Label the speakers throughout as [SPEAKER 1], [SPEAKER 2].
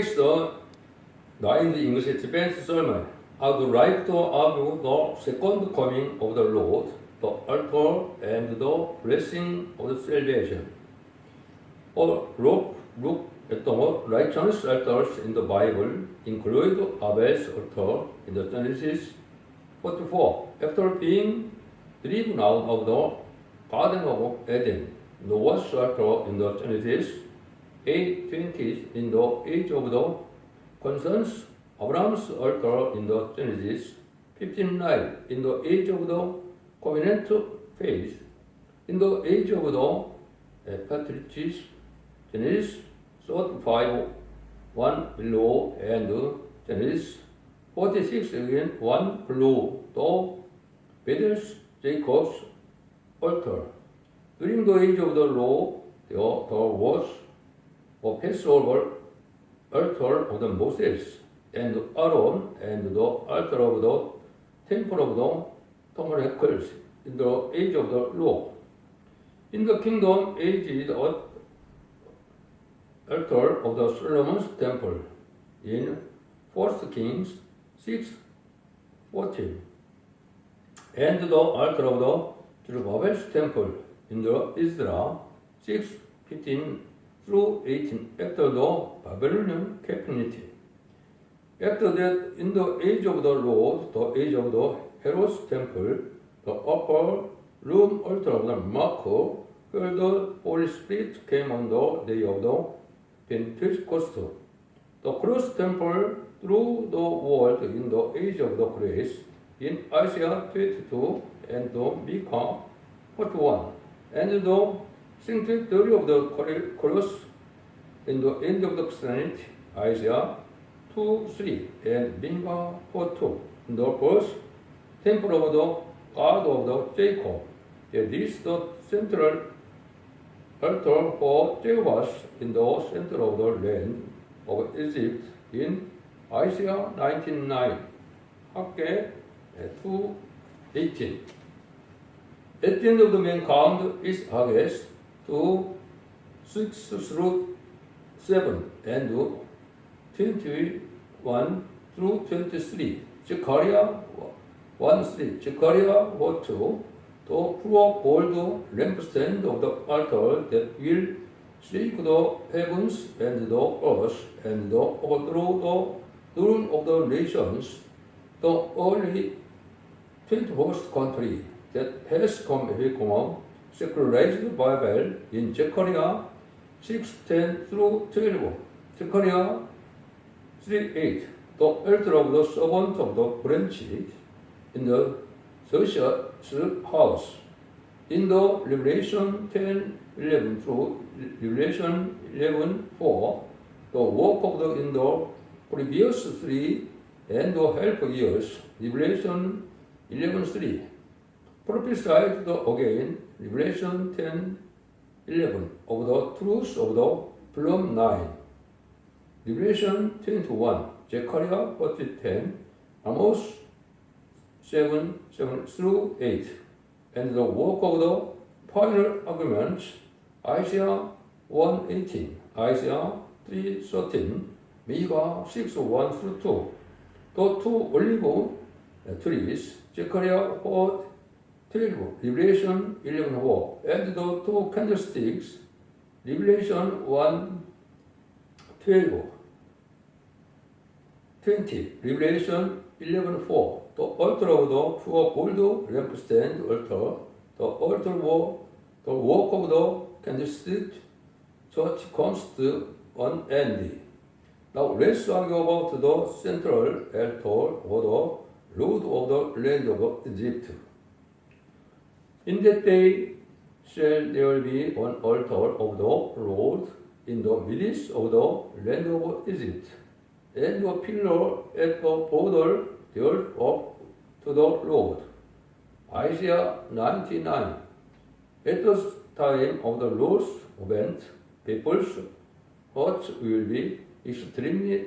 [SPEAKER 1] The ninth English defense sermon. I would like to argue the second coming of the Lord, the altar and the blessing of the salvation. Or look at the righteous altars in the Bible, include Abel's altar in the Genesis 44. After being driven out of the Garden of Eden, Noah's altar in the Genesis 8:20 in the age of the concerns, Abraham's altar in the Genesis 15:9 in the age of the covenant faith, in the age of the patriarchs, Genesis 35:1 below, and Genesis 46 again 1 below, the Bethel's Jacob's altar. During the age of the law, there was a Passover altar of the Moses and Aaron and the altar of the temple of the tabernacles in the age of the law. In the kingdom age, the altar of the Solomon's temple in 1 Kings 6:14, and the altar of the Zerubbabel's temple in the Ezra 6:15 through 18 after the Babylonian captivity. After that, in the age of the Lord, the age of the Herod's temple, the upper room altar of the Marco, where the Holy Spirit came on the day of the Pentecost, the cross temple through the world in the age of the grace, in Isaiah 22 and the Micah 41, and the sanctuary of the cross in the end of the Christianity, Isaiah 2:3 and Micah 4:2, in the first temple of the God of the Jacob. That is the central altar for Jehovah in the center of the land of Egypt in Isaiah 19:9, Haggai 2:18. At the end of the mankind is Haggai 2:6 through 7 and 21 through 23. Zechariah 1:3. Zechariah 4:2. The pure gold lampstand of the altar that will shake the heavens and the earth and the overthrow the throne of the nations, the early 21st country that has come become secularized Bible in Zechariah 6:10 through 12. Zechariah 3:8. The altar of the servant of the branches in the Josiah's house. In the Revelation 10:11 through Revelation 11:4, the work of the in the previous 3 and the half years, Revelation 11:3. Prophesied again, Revelation 10:11, of the truth of the plumb 9. Revelation 10:1, Zechariah 40:10, Amos 7:7 through 8, and the work of the final arguments, Isaiah 1:18, Isaiah 3:13, Micah 6:1 through 2, the two olive trees, Zechariah 4:12, Revelation 11:4, and the two candlesticks, Revelation 1:12, 20, Revelation 11:4, the altar of the pure gold lampstand altar, the altar of the work of the candlestick, church const unending. Now let's argue about the central altar or the Lord of the land of Egypt. In that day shall there be an altar of the Lord in the midst of the land of Egypt, and a pillar at the border thereof to the Lord. Isaiah 99. At the time of the Lord's event, people's hearts will be extremely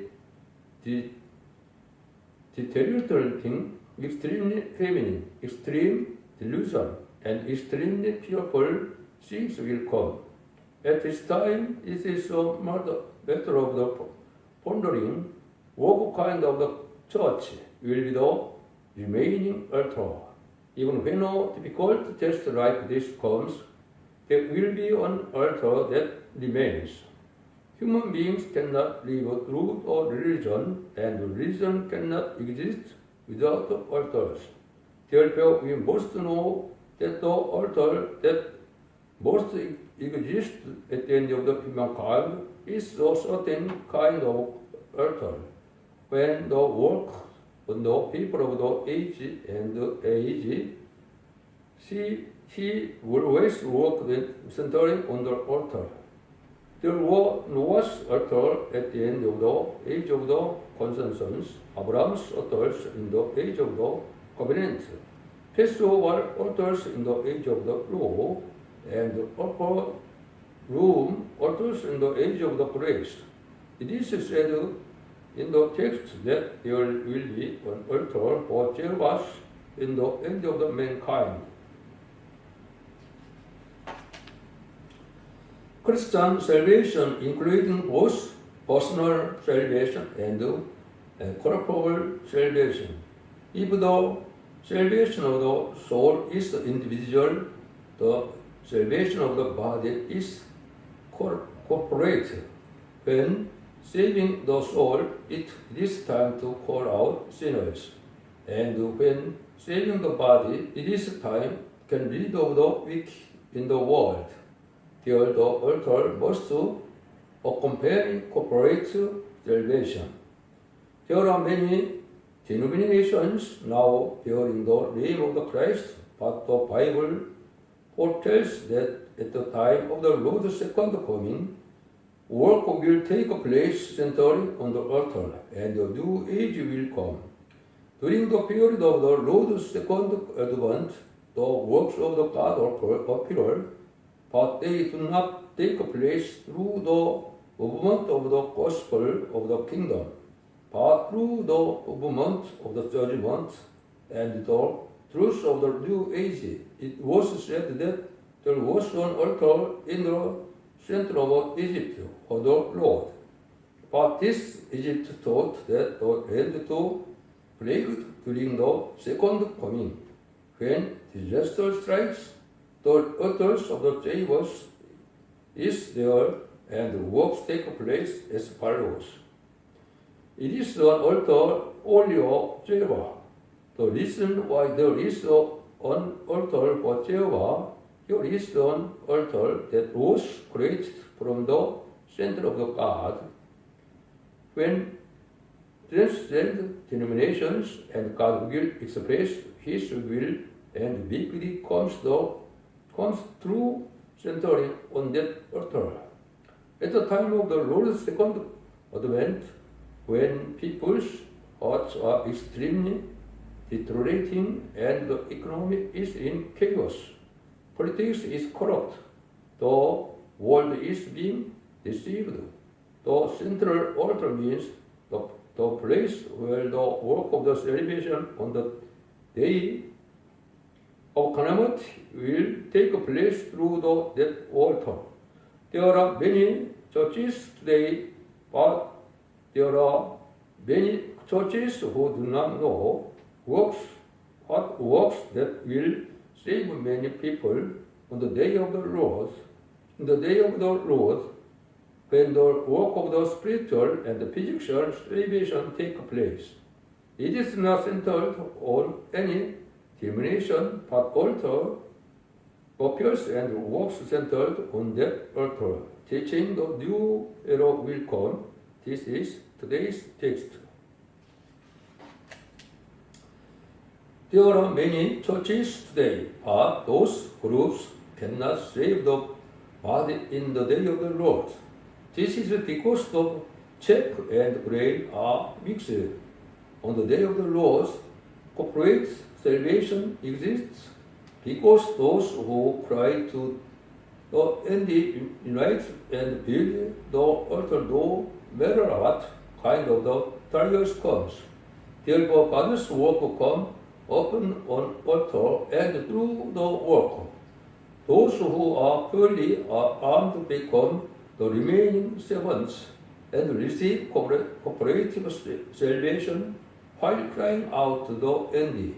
[SPEAKER 1] deteriorating, extremely feminine, extreme delusion, and extremely fearful things will come. At this time, it is a matter of the pondering what kind of the church will be the remaining altar. Even when a difficult test like this comes, there will be an altar that remains. Human beings cannot live through a religion, and religion cannot exist without the altars. Therefore, we must know that the altar that must exist at the end of the humankind is a certain kind of altar. When the work on the people of the age and age, he always worked centering on the altar. There was Noah's altar at the end of the age of the consensus, Abraham's altars in the age of the covenant, Passover altars in the age of the law, and the upper room altars in the age of the grace. It is said in the text that there will be an altar for Jehovah in the end of the mankind. Christian salvation, including both personal salvation and corporal salvation. If the salvation of the soul is individual, the salvation of the body is corporate. When saving the soul, it is time to call out sinners. And when saving the body, it is time can rid of the weak in the world. Here the altar must accompany corporate salvation. There are many denominations now bearing the name of the Christ, but the Bible foretells that at the time of the Lord's second coming, work will take place centering on the altar, and a new age will come. During the period of the Lord's second advent, the works of the God appear, but they do not take place through the movement of the gospel of the kingdom, but through the movement of the judgment and the truth of the new age. It was said that there was an altar in the center of Egypt for the Lord. But this Egypt thought that the end to plague during the second coming. When disaster strikes, the altars of the chambers is there, and the works take place as follows. It is an altar only of Jehovah. The reason why there is an altar for Jehovah, here is an altar that was created from the center of the God. When transcend denominations and God will express His will, and victory comes through centering on that altar. At the time of the Lord's second advent, when people's hearts are extremely deteriorating and the economy is in chaos, politics is corrupt, the world is being deceived, the central altar means the place where the work of the celebration on the day of calamity will take place through that altar. There are many churches today, but there are many churches who do not know what works that will save many people on the day of the Lord. In the day of the Lord, when the work of the spiritual and the physical salvation take place, it is not centered on any denomination, but altar appears and works centered on that altar, teaching the new era will come. This is today's text. There are many churches today, but those groups cannot save the body in the day of the Lord. This is because the chaff and grain are mixed. On the day of the Lord, corporate salvation exists because those who cry to the end unite and build the altar, no matter what kind of the trials comes. Therefore, God's work will come upon an altar and through the work. Those who are purely armed become the remaining servants, and receive cooperative salvation while crying out to the enemy.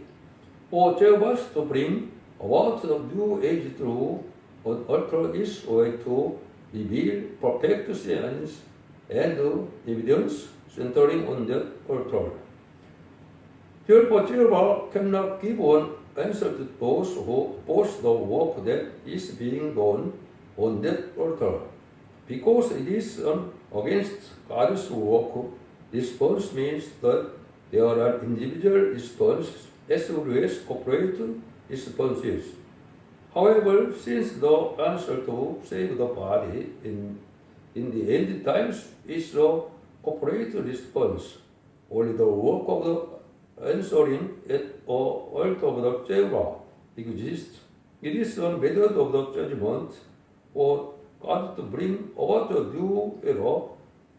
[SPEAKER 1] For Jehovah to bring about the new age through an altar is a way to reveal perfect science and evidence centering on that altar. Therefore, Jehovah cannot give one answer to those who oppose the work that is being done on that altar. Because it is against God's work, response means that there are individual responses as well as corporate responses. However, since the answer to save the body in the end times is the corporate response, only the work of the answering at the altar of the Jehovah exists. It is a method of the judgment for God to bring about the new era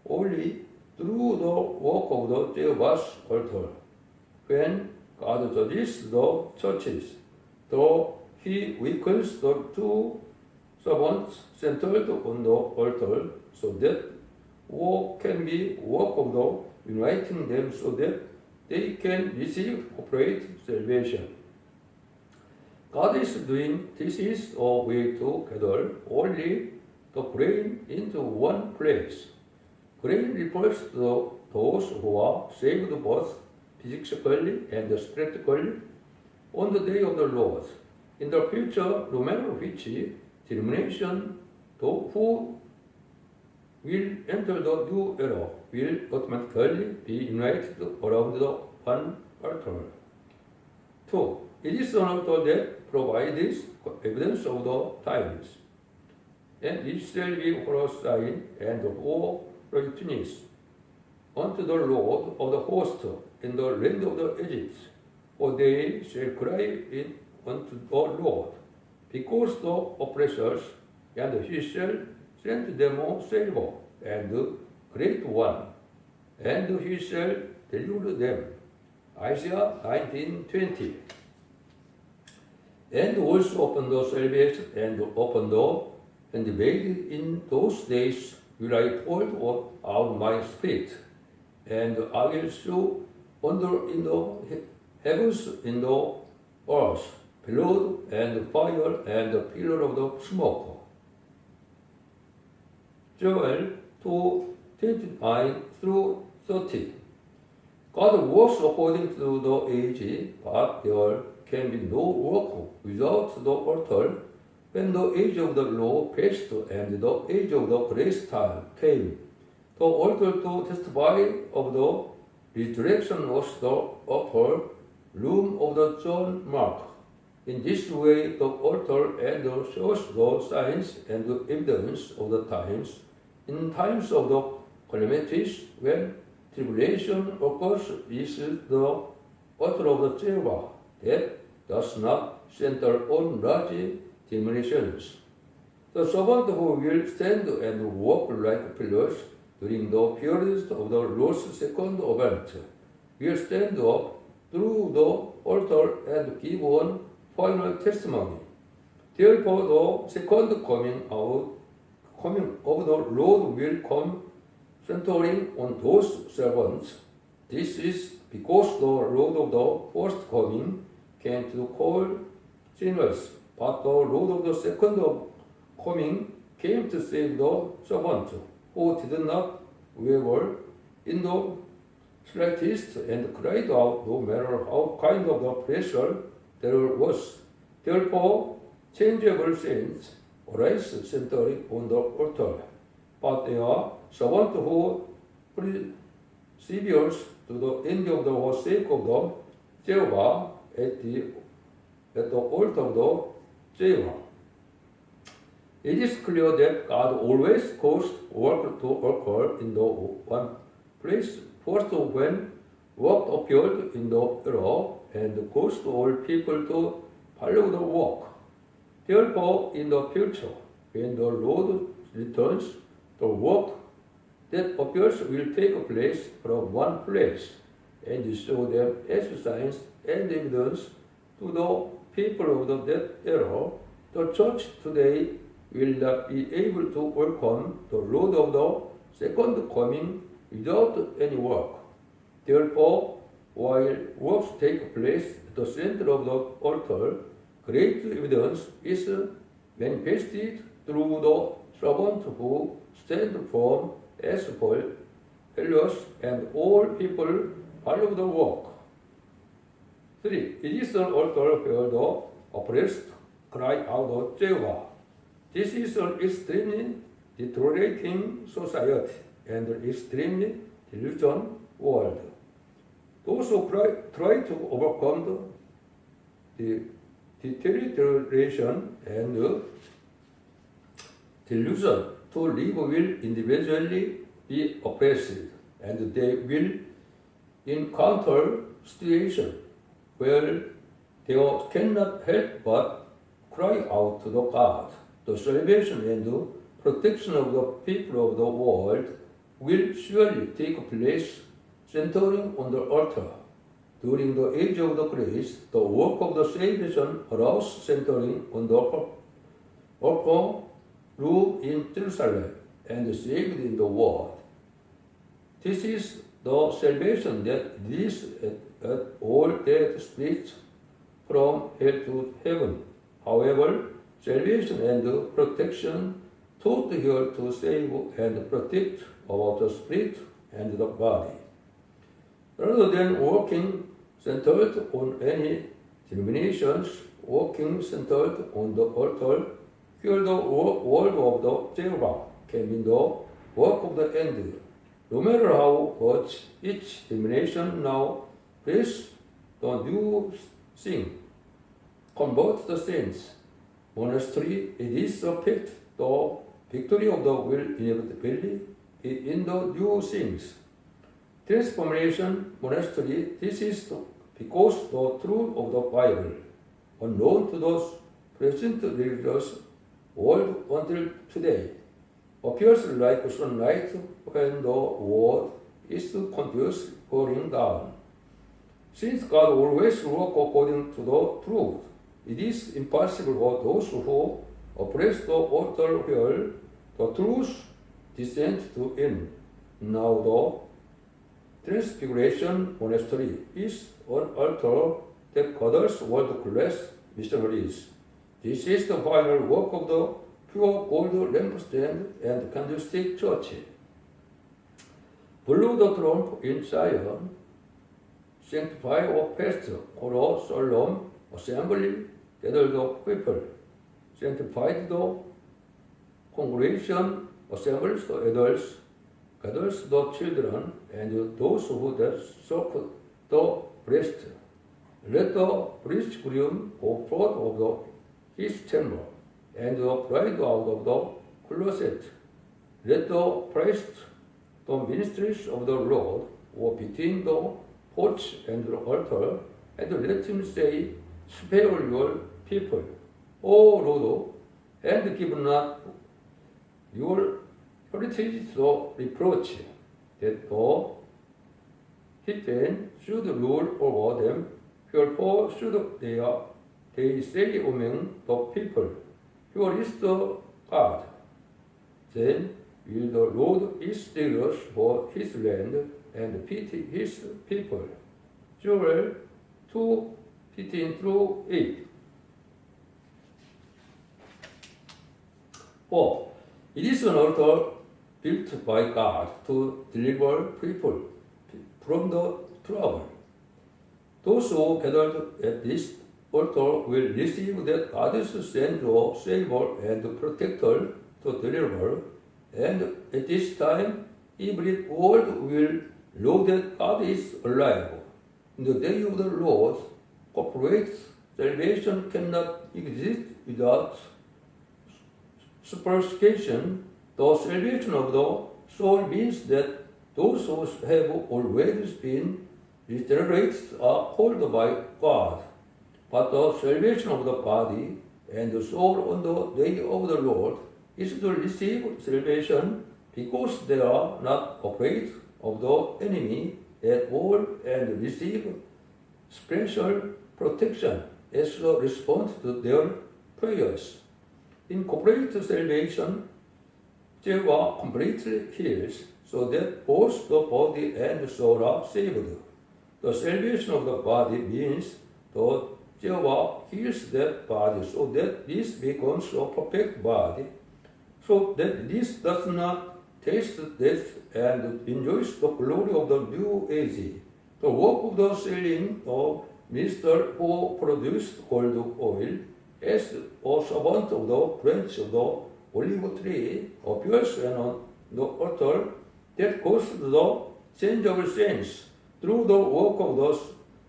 [SPEAKER 1] only through the work of the Jehovah's altar. When God judges the churches, though He weakens the two servants centered on the altar, so that work can be work of the uniting them so that they can receive corporate salvation. God is doing this is a way to gather only the grain into one place. Grain refers to those who are saved both physically and spiritually on the day of the Lord. In the future, no matter which denomination, those who will enter the new era will automatically be united around the one altar. 2. It is an altar that provides evidence of the times, and it shall be for a sign and for a witness unto the Lord of the host in the land of the Egypt, for they shall cry in unto the Lord, because the oppressors, and He shall send them a silver and great one, and He shall deliver them. Isaiah 19:20. And also open the salvation and open door, and made in those days will I pour out my spirit, and I will show wonder in the heavens, in the earth, blood and fire and the pillar of the smoke. Joel 2:29 through 30. God works according to the age, but there can be no work without the altar. When the age of the law passed and the age of the grace time came, the altar to testify of the resurrection was the upper room of the John Mark. In this way, the altar and shows the signs and the evidence of the times. In times of the calamities, when tribulation occurs, is the altar of the Jehovah that does not center on large diminutions. The servant who will stand and walk like pillars during the period of the Lord's second advent will stand up through the altar and give one final testimony. Therefore, the second coming of the Lord will come centering on those servants. This is because the Lord of the first coming came to call sinners, but the Lord of the second coming came to save the servants who did not waver in the slightest and cried out no matter how kind of the pressure there was. Therefore, changeable saints arise centering on the altar, but they are servants who perseveres to the end of the sake of the Jehovah at the altar of the Jehovah. It is clear that God always caused work to occur in the one place. First, when work appeared in the era, and caused all people to follow the work. Therefore, in the future, when the Lord returns, the work that appears will take place from one place, and show them as signs and evidence to the people of that era. The church today will not be able to welcome the Lord of the second coming without any work. Therefore, while works take place at the center of the altar, great evidence is manifested through the servant who stand firm as Paul, Helios, and all people follow the work. 3. It is an altar where the oppressed cry out of Jehovah. This is an extremely deteriorating society and an extremely delusional world. Those who try to overcome the deterioration and delusion to live will individually be oppressed, and they will encounter situations where they cannot help but cry out to the God. The salvation and the protection of the people of the world will surely take place centering on the altar. During the age of the grace, the work of the salvation arose centering on the altar, ruled in Jerusalem, and saved in the world. This is the salvation that leads at all dead spirits from hell to heaven. However, salvation and protection taught here to save and protect about the spirit and the body. Rather than working centered on any denominations, working centered on the altar, here the word of the Jehovah came in the work of the end. No matter how much each denomination now prays the new thing, convert the saints. Monastery, it is a fact, the victory of the will inevitably be in the new things. Transformation monastery, this is because the truth of the Bible, unknown to those present religious world until today, appears like sunlight when the world is confused falling down. Since God always works according to the truth, it is impossible for those who oppress the altar where the truth descends to end. Now the Transfiguration Monastery is an altar that gathers world-class missionaries. This is the final work of the pure gold lampstand and candlestick church. Blow the trump in Zion, sanctify a fast, call a solemn assembly, gather the people, sanctify the congregation, assembles the adults, gathers the children, and those who suck the breast. Let the bridegroom go forth of his chamber, and the bride out of the closet. Let the priest, the ministers of the Lord, walk between the porch and the altar, and let him say, spare your people, O Lord, and give not your heritage to reproach, that the heathen should rule over them, wherefore should they say among the people, here is the God. Then will the Lord is zealous for his land and pity his people. Joel 2:15-8. 4. It is an altar built by God to deliver people from the trouble. Those who gathered at this altar will receive that God is sent to Savior and Protector to deliver, and at this time every world will know that God is alive. In the day of the Lord, corporate salvation cannot exist without supplication. The salvation of the soul means that those who have already been regenerated are called by God. But the salvation of the body and the soul on the day of the Lord is to receive salvation because they are not afraid of the enemy at all and receive special protection as a response to their prayers. In corporate salvation, they were completely healed, so that both the body and the soul are saved. The salvation of the body means that Jehovah heals that body so that this becomes a perfect body, so that this does not taste death and enjoys the glory of the new age. The work of the selling of minister who produced gold oil as a servant of the branch of the olive tree appears on the altar that caused the change of saints through the work of the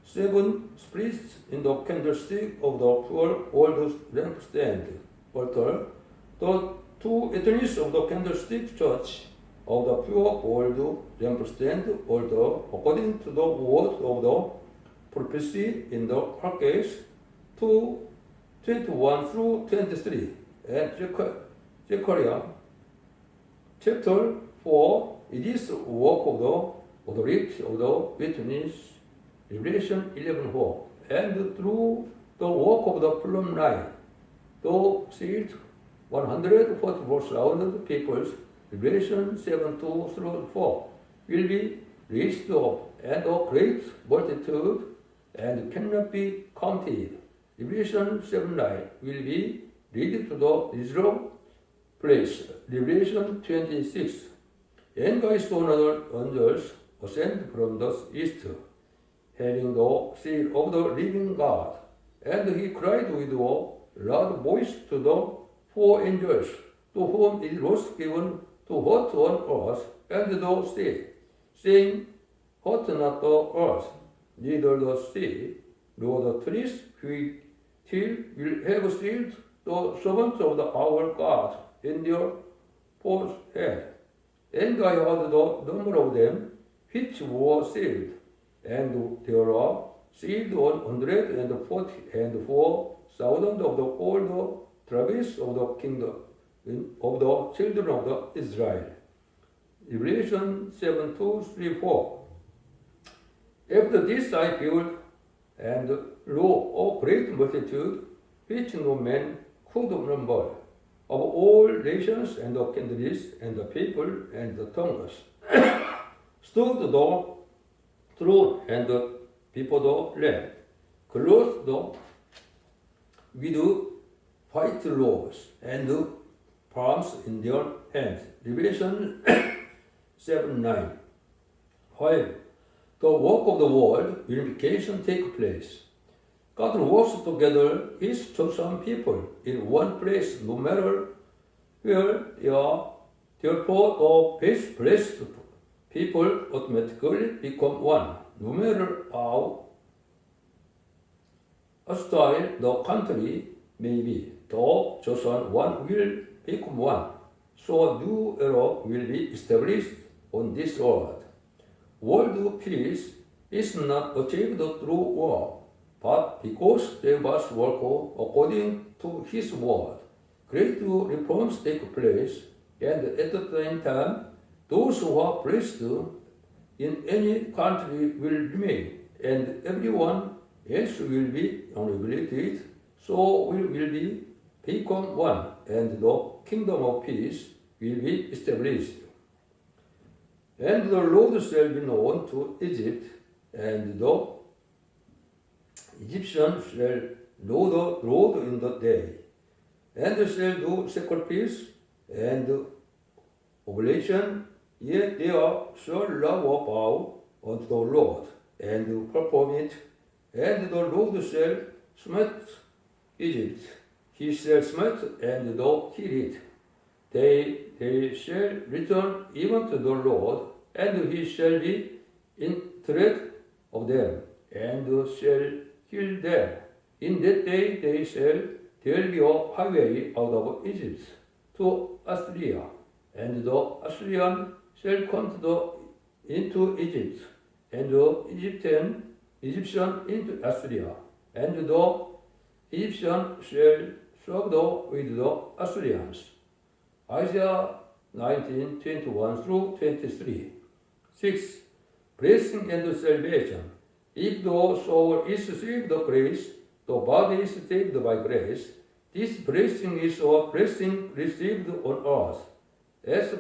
[SPEAKER 1] seven spirits in the candlestick of the pure old lampstand altar. The two eternals of the candlestick church of the pure old lampstand altar, according to the word of the prophecy in the Arcades 2:21 through 23, and Zechariah chapter 4, it is the work of the authority of the witness, Revelation 11:4, and through the work of the plumb line, the sealed 144,000 peoples, Revelation 7:2 through 4, will be raised up, and a great multitude, and cannot be counted. Revelation 7:9 will be read to the reserved place. Revelation 26. And I saw another angel ascend from the east, having the seal of the living God. And he cried with a loud voice to the four angels, to whom it was given to hurt on earth and the sea, saying, hurt not the earth, neither the sea, nor the trees, till will have sealed the servants of our God in their forehead. And I heard the number of them which were sealed, and there are sealed 144,000 of the old tribes of the kingdom of the children of the Israel. Revelation 7:2-3-4. After this I beheld, and lo, a great multitude, which no man could number, of all nations and the kindreds and the people and the tongues, stood the throne and before the Lamb, clothed with white robes and palms in their hands. Revelation 7:9. However, the work of the world, unification, take place. God works together His chosen people in one place, no matter where they are. Therefore, the blessed people automatically become one, no matter how hostile the country may be. The chosen one will become one, so a new era will be established on this earth. World peace is not achieved through war, but because they must work according to His word. Great reforms take place, and at the same time, those who are blessed in any country will remain, and everyone else will be annihilated, so we will be become one, and the kingdom of peace will be established. And the Lord shall be known to Egypt, and the Egyptians shall know the Lord in the day, and shall do sacrifice and oblation, yet they shall love a vow unto the Lord, and perform it, and the Lord shall smite Egypt, He shall smite and kill it. They shall return even to the Lord, and He shall be in dread of them, and shall kill them. In that day there will be a highway out of Egypt to Assyria, and the Assyrian shall come into Egypt, and the Egyptian into Assyria, and the Egyptian shall serve with the Assyrians. Isaiah 19:21-23. 6. Blessing and salvation. If the soul is saved by grace, the body is saved by grace. This blessing is a blessing received on earth, as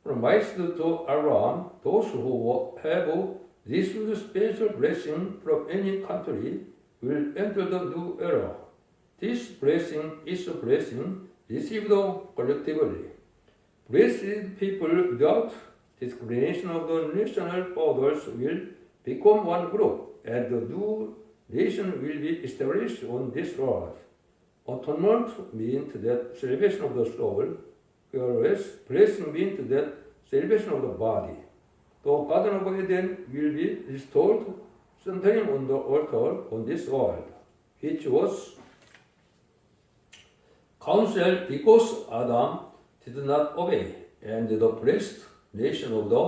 [SPEAKER 1] promised to Aaron, those who have received special blessing from any country will enter the new era. This blessing is a blessing received collectively. Blessed people without discrimination of the national borders will become one group, and the new nation will be established on this earth. Atonement means that salvation of the soul, whereas blessing means that salvation of the body. The Garden of Eden will be restored centering on the altar on this world, which was counselled because Adam did not obey, and the blessed nation of the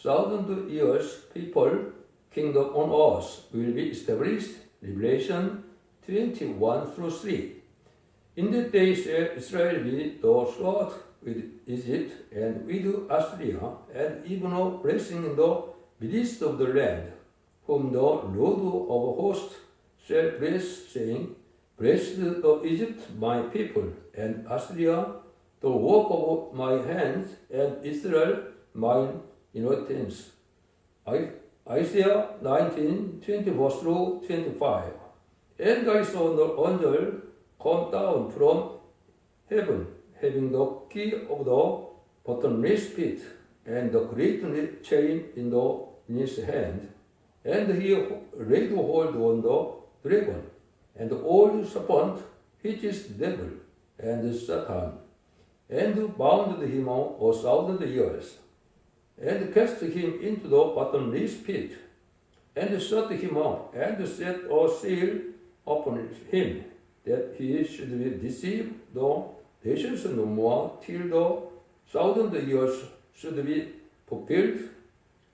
[SPEAKER 1] 1,000 years people kingdom on earth will be established. Revelation 21 through 3. In the days Israel be the sword with Egypt and with Assyria, and even a blessing in the midst of the land, whom the Lord of hosts shall bless, saying, Blessed of Egypt my people, and Assyria the work of my hands, and Israel mine inheritance. Isaiah 19:24 through 25. And I saw the angel come down from heaven, having the key of the bottomless pit, and the great chain in his hand. And he laid hold on the dragon, and the old serpent, which is the devil and Satan, and bound him 1,000 years, and cast him into the bottomless pit, and shut him up, and set a seal upon him, that he should deceive the nations no more till the 1,000 years should be fulfilled,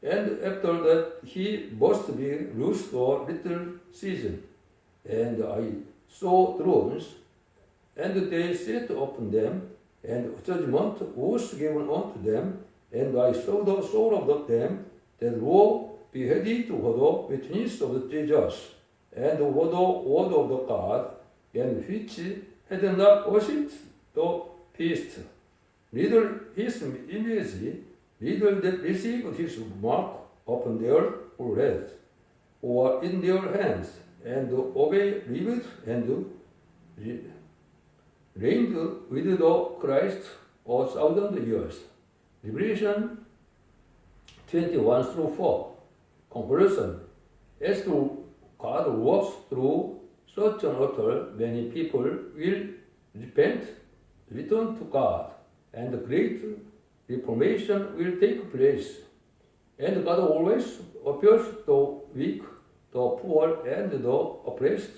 [SPEAKER 1] and after that he must be loosed a little season. And I saw thrones, and they sat upon them, and judgment was given unto them, and I saw the soul of them that were beheaded for the witness of the Jesus, and for the word of the God, and which had not worshipped the beast, neither his image, neither that received his mark upon their foreheads, or in their hands, and obey lived and reigned with the Christ 1,000 years. Revelation 21 through 4. Conclusion. As to God works through such an altar, many people will repent, return to God, and the great reformation will take place. And God always appears to the weak, the poor, and the oppressed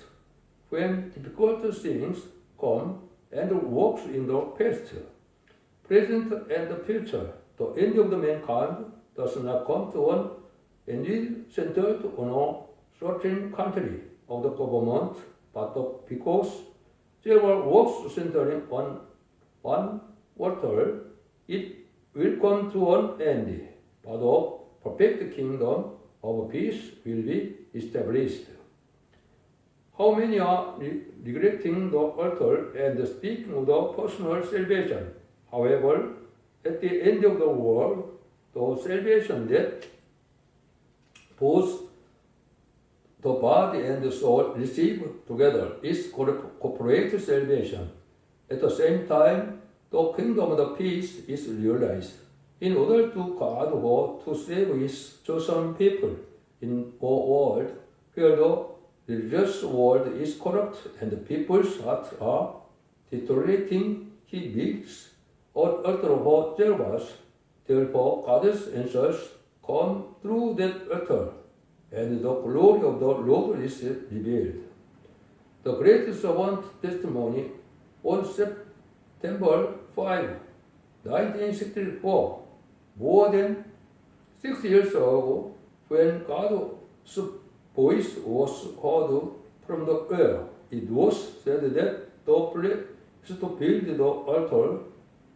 [SPEAKER 1] when difficult things come, and works in the past, present, and the future. The end of the mankind does not come to an end centered on a certain country of the government, but because there are works centering on one altar, it will come to an end, but a perfect kingdom of peace will be established. How many are neglecting the altar and speaking of the personal salvation? However, at the end of the world, the salvation that both the body and the soul receive together is corporate salvation. At the same time, the kingdom of the peace is realized in order to God or to save his chosen people in a world where the religious world is corrupt and the people's hearts are deteriorating. He bids or altar of Jehovah. Therefore, God's answers come through that altar, and the glory of the Lord is revealed. The great servant testimony on September 5, 1964, more than 6 years ago, when God's voice was heard from the air, it was said that the place to build the altar,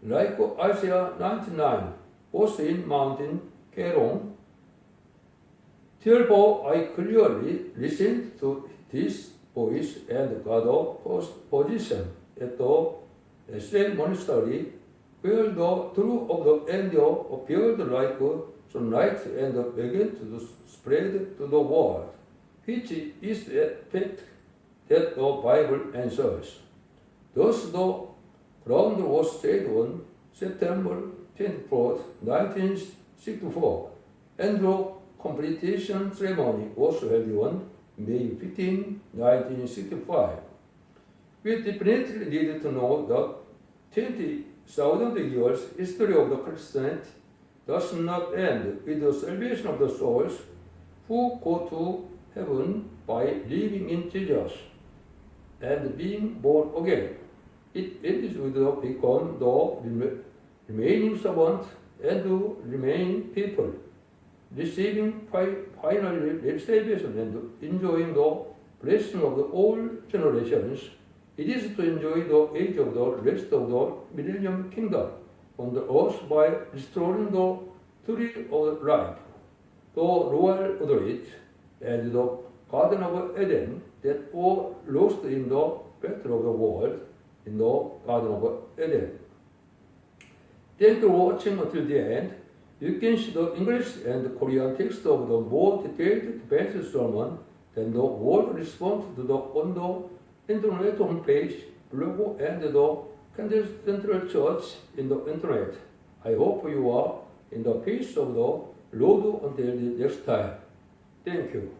[SPEAKER 1] like Isaiah 99, was in Mountain Kerong. Therefore, I clearly listened to this voice and got a position at the same monastery where the true of the angel appeared like sunlight and began to spread to the world, which is a fact that the Bible answers. Thus, the ground was set on September 24, 1964, and the completion ceremony was held on May 15, 1965. We definitely need to know that 20,000 years history of the Christianity does not end with the salvation of the souls who go to heaven by living in Jesus and being born again. It ends with the become the remaining servant and to remain people, receiving finally salvation and enjoying the blessing of the all generations. It is to enjoy the age of the rest of the millennium kingdom on the earth by restoring the tree of life, the royal authority, and the Garden of Eden that were lost in the battle of the world in the Garden of Eden. Thank you for watching until the end. You can see the English and Korean text of the more detailed defense sermon than the word response to the on the internet homepage, blog, and the Kansas Central Church in the internet. I hope you are in the peace of the Lord until the next time. Thank you.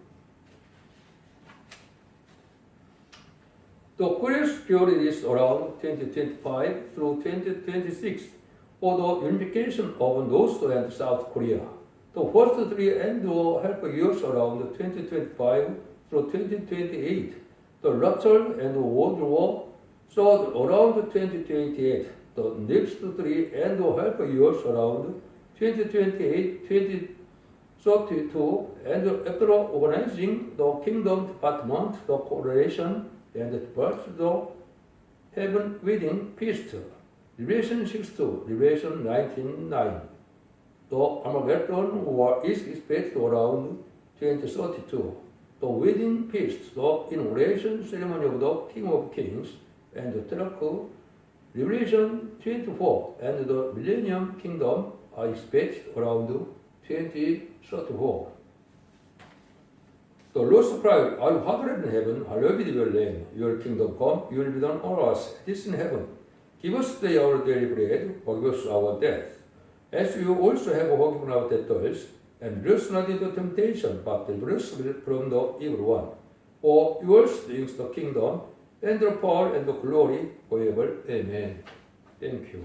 [SPEAKER 1] The Korea's period is around 2025 through 2026 for the unification of North and South Korea. The first three annual help years around 2025 through 2028. The Russell and World War started around 2028. The next three annual help years around 2028, 2032, and after organizing the Kingdom Department, the Coalition, and the Heaven Wedding Feast, Revelation 6:2, Revelation 19:9. The Armageddon War is expected around 2032. The wedding feast, the inauguration ceremony of the King of Kings and the Tetrarch, Revelation 24, and the Millennium Kingdom are expected around 2034. The Lord's Prayer, our Father in heaven, hallowed be your name. Your kingdom come, your will be done on us as it is in heaven. Give us today our daily bread, forgive us our debt, as you also have forgiven our debtors, and lead us not into temptation, but deliver us from the evil one. For yours is the kingdom, and the power, and the glory, forever. Amen. Thank you.